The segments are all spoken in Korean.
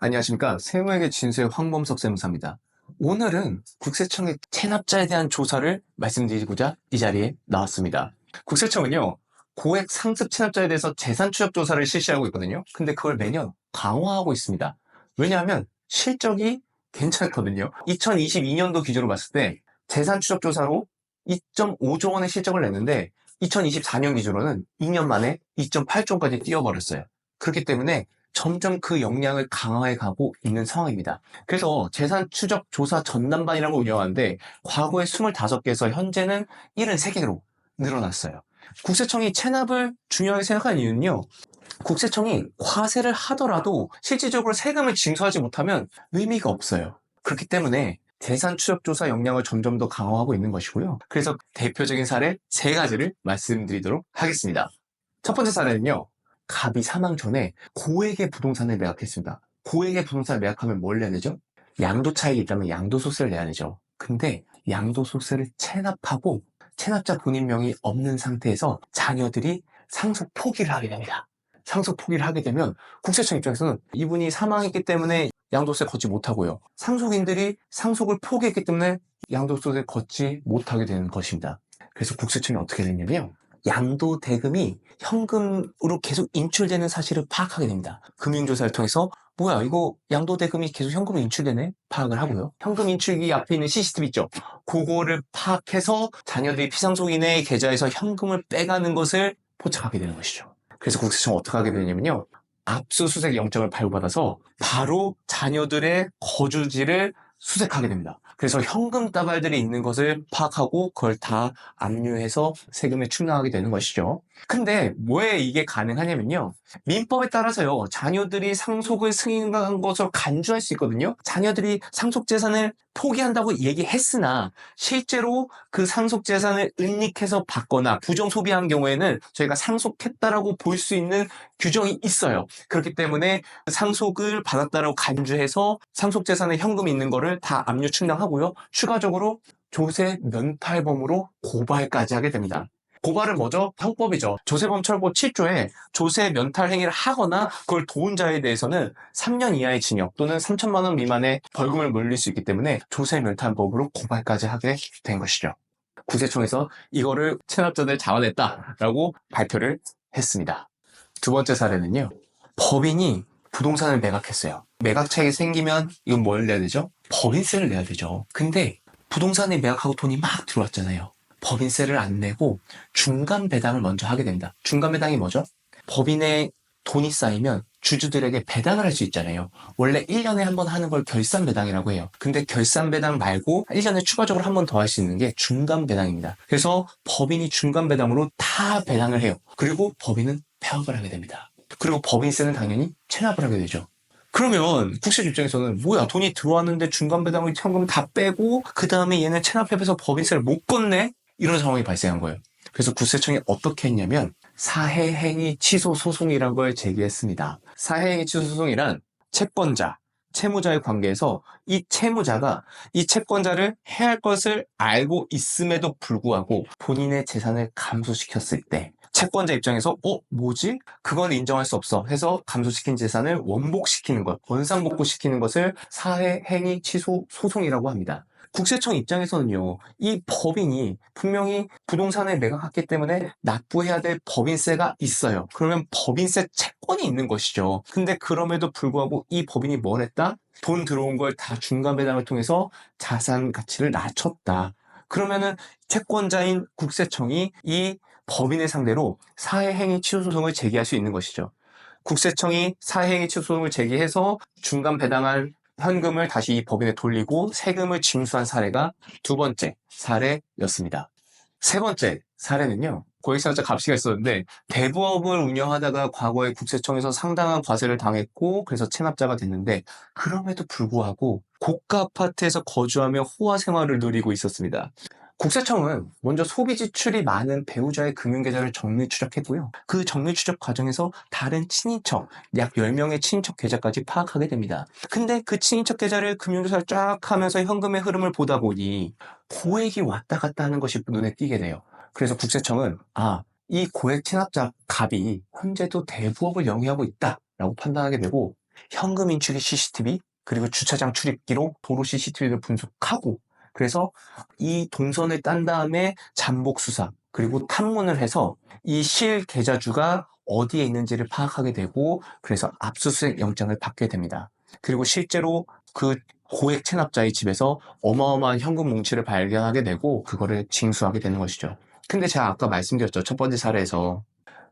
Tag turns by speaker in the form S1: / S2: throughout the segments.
S1: 안녕하십니까. 세무에게 진수의 황범석 세무사입니다. 오늘은 국세청의 체납자에 대한 조사를 말씀드리고자 이 자리에 나왔습니다. 국세청은요, 고액 상습 체납자에 대해서 재산 추적 조사를 실시하고 있거든요. 근데 그걸 매년 강화하고 있습니다. 왜냐하면 실적이 괜찮거든요. 2022년도 기준으로 봤을 때 재산 추적 조사로 2.5조 원의 실적을 냈는데 2024년 기준으로는 2년 만에 2.8조까지 뛰어버렸어요. 그렇기 때문에 점점 그 역량을 강화해 가고 있는 상황입니다. 그래서 재산 추적 조사 전담반이라는 걸 운영하는데 과거에 25개에서 현재는 73개로 늘어났어요. 국세청이 체납을 중요하게 생각하는 이유는요. 국세청이 과세를 하더라도 실질적으로 세금을 징수하지 못하면 의미가 없어요. 그렇기 때문에 재산 추적 조사 역량을 점점 더 강화하고 있는 것이고요. 그래서 대표적인 사례 3가지를 말씀드리도록 하겠습니다. 첫 번째 사례는요. 갑이 사망 전에 고액의 부동산을 매각했습니다. 고액의 부동산을 매각하면 뭘 내야 되죠? 양도 차익이 있다면 양도소득세를 내야 되죠. 근데 양도소득세를 체납하고 체납자 본인 명의 없는 상태에서 자녀들이 상속 포기를 하게 됩니다. 상속 포기를 하게 되면 국세청 입장에서는 이분이 사망했기 때문에 양도세 걷지 못하고요. 상속인들이 상속을 포기했기 때문에 양도소득세 걷지 못하게 되는 것입니다. 그래서 국세청이 어떻게 됐냐면요. 양도 대금이 현금으로 계속 인출되는 사실을 파악하게 됩니다. 금융조사를 통해서 뭐야 이거 양도 대금이 계속 현금으로 인출되네? 파악을 하고요. 현금 인출기 앞에 있는 CCTV 있죠? 그거를 파악해서 자녀들이 피상속인의 계좌에서 현금을 빼가는 것을 포착하게 되는 것이죠. 그래서 국세청은 어떻게 하게 되냐면요. 압수수색 영장을 발부받아서 바로 자녀들의 거주지를 수색하게 됩니다. 그래서 현금 다발들이 있는 것을 파악하고 그걸 다 압류해서 세금에 충당하게 되는 것이죠. 근데 왜 이게 가능하냐면요. 민법에 따라서요. 자녀들이 상속을 승인한 것으로 간주할 수 있거든요. 자녀들이 상속재산을 포기한다고 얘기했으나 실제로 그 상속재산을 은닉해서 받거나 부정소비한 경우에는 저희가 상속했다라고 볼 수 있는 규정이 있어요. 그렇기 때문에 상속을 받았다라고 간주해서 상속재산에 현금이 있는 거를 다 압류 충당하고요. 추가적으로 조세 면탈범으로 고발까지 하게 됩니다. 고발은 뭐죠? 형법이죠. 조세범 처벌법 7조에 조세 면탈 행위를 하거나 그걸 도운 자에 대해서는 3년 이하의 징역 또는 3천만 원 미만의 벌금을 물릴 수 있기 때문에 조세 면탈법으로 고발까지 하게 된 것이죠. 국세청에서 이거를 체납자들 잡아냈다라고 발표를 했습니다. 두 번째 사례는요. 법인이 부동산을 매각했어요. 매각 차익이 생기면 이건 뭘 내야 되죠? 법인세를 내야 되죠. 근데 부동산에 매각하고 돈이 막 들어왔잖아요. 법인세를 안 내고 중간 배당을 먼저 하게 됩니다. 중간 배당이 뭐죠? 법인에 돈이 쌓이면 주주들에게 배당을 할 수 있잖아요. 원래 1년에 한 번 하는 걸 결산 배당이라고 해요. 근데 결산 배당 말고 1년에 추가적으로 한 번 더 할 수 있는 게 중간 배당입니다. 그래서 법인이 중간 배당으로 다 배당을 해요. 그리고 법인은 폐업을 하게 됩니다. 그리고 법인세는 당연히 체납을 하게 되죠. 그러면 국세청 입장에서는 뭐야 돈이 들어왔는데 중간 배당을 현금 다 빼고 그 다음에 얘는 체납해서 법인세를 못 걷네? 이런 상황이 발생한 거예요. 그래서 국세청이 어떻게 했냐면 사해행위 취소 소송이라는 걸 제기했습니다. 사해행위 취소 소송이란 채권자, 채무자의 관계에서 이 채무자가 이 채권자를 해야 할 것을 알고 있음에도 불구하고 본인의 재산을 감소시켰을 때 채권자 입장에서 뭐지? 그건 인정할 수 없어 해서 감소시킨 재산을 원복시키는 것, 원상복구시키는 것을 사해행위 취소 소송이라고 합니다. 국세청 입장에서는요, 이 법인이 분명히 부동산을 매각했기 때문에 납부해야 될 법인세가 있어요. 그러면 법인세 채권이 있는 것이죠. 근데 그럼에도 불구하고 이 법인이 뭘 했다? 돈 들어온 걸 다 중간 배당을 통해서 자산 가치를 낮췄다. 그러면은 채권자인 국세청이 이 법인을 상대로 사해행위 취소 소송을 제기할 수 있는 것이죠. 국세청이 사해행위 취소 소송을 제기해서 중간 배당할 현금을 다시 이 법인에 돌리고 세금을 징수한 사례가 두 번째 사례였습니다. 세 번째 사례는요. 고액상자 갑시가 있었는데 대부업을 운영하다가 과거에 국세청에서 상당한 과세를 당했고 그래서 체납자가 됐는데 그럼에도 불구하고 고가 아파트에서 거주하며 호화 생활을 누리고 있었습니다. 국세청은 먼저 소비 지출이 많은 배우자의 금융계좌를 정밀 추적했고요. 그 정밀 추적 과정에서 다른 친인척, 약 10명의 친인척 계좌까지 파악하게 됩니다. 근데 그 친인척 계좌를 금융조사를 쫙 하면서 현금의 흐름을 보다 보니 고액이 왔다 갔다 하는 것이 눈에 띄게 돼요. 그래서 국세청은 이 고액 체납자 갑이 현재도 대부업을 영위하고 있다라고 판단하게 되고 현금 인출기 CCTV, 그리고 주차장 출입기록, 도로 CCTV를 분석하고, 그래서 이 동선을 딴 다음에 잠복 수사, 그리고 탐문을 해서 이 실계좌주가 어디에 있는지를 파악하게 되고, 그래서 압수수색 영장을 받게 됩니다. 그리고 실제로 그 고액 체납자의 집에서 어마어마한 현금 뭉치를 발견하게 되고, 그거를 징수하게 되는 것이죠. 근데 제가 아까 말씀드렸죠. 첫 번째 사례에서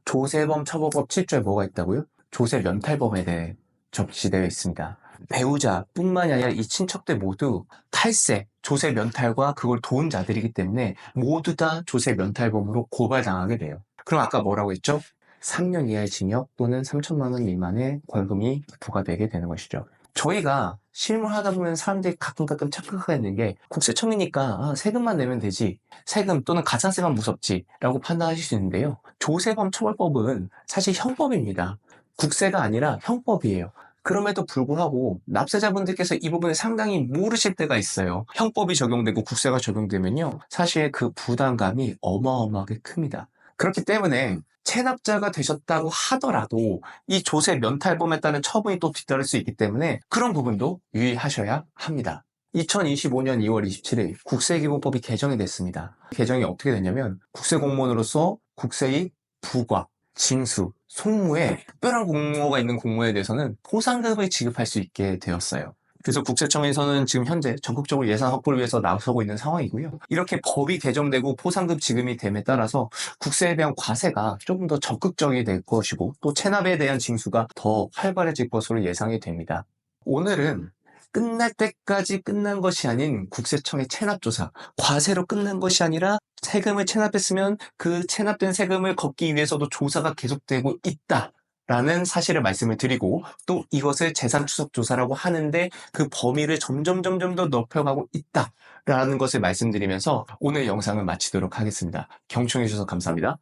S1: 조세범 처벌법 7조에 뭐가 있다고요? 조세 면탈범에 대해 적시되어 있습니다. 배우자뿐만이 아니라 이 친척들 모두 탈세, 조세 면탈과 그걸 도운 자들이기 때문에 모두 다 조세 면탈범으로 고발당하게 돼요. 그럼 아까 뭐라고 했죠? 3년 이하의 징역 또는 3천만 원 미만의 벌금이 부과되게 되는 것이죠. 저희가 실무를 하다 보면 사람들이 가끔 착각하게 되는 게 국세청이니까 세금만 내면 되지, 세금 또는 가산세만 무섭지 라고 판단하실 수 있는데요. 조세범 처벌법은 사실 형법입니다. 국세가 아니라 형법이에요. 그럼에도 불구하고 납세자분들께서 이 부분을 상당히 모르실 때가 있어요. 형법이 적용되고 국세가 적용되면요, 사실 그 부담감이 어마어마하게 큽니다. 그렇기 때문에 체납자가 되셨다고 하더라도 이 조세 면탈범에 따른 처분이 또 뒤따를 수 있기 때문에 그런 부분도 유의하셔야 합니다. 2025년 2월 27일 국세기본법이 개정이 됐습니다. 개정이 어떻게 됐냐면 국세공무원으로서 국세의 부과, 징수, 송무에 특별한 공모가 있는 공모에 대해서는 포상금을 지급할 수 있게 되었어요. 그래서 국세청에서는 지금 현재 전국적으로 예산 확보를 위해서 나서고 있는 상황이고요. 이렇게 법이 개정되고 포상금 지급이 됨에 따라서 국세에 대한 과세가 조금 더 적극적이 될 것이고, 또 체납에 대한 징수가 더 활발해질 것으로 예상이 됩니다. 오늘은 끝날 때까지 끝난 것이 아닌 국세청의 체납조사, 과세로 끝난 것이 아니라 세금을 체납했으면 그 체납된 세금을 걷기 위해서도 조사가 계속되고 있다 라는 사실을 말씀을 드리고, 또 이것을 재산추적조사라고 하는데 그 범위를 점점 더 넓혀가고 있다라는 것을 말씀드리면서 오늘 영상을 마치도록 하겠습니다. 경청해 주셔서 감사합니다.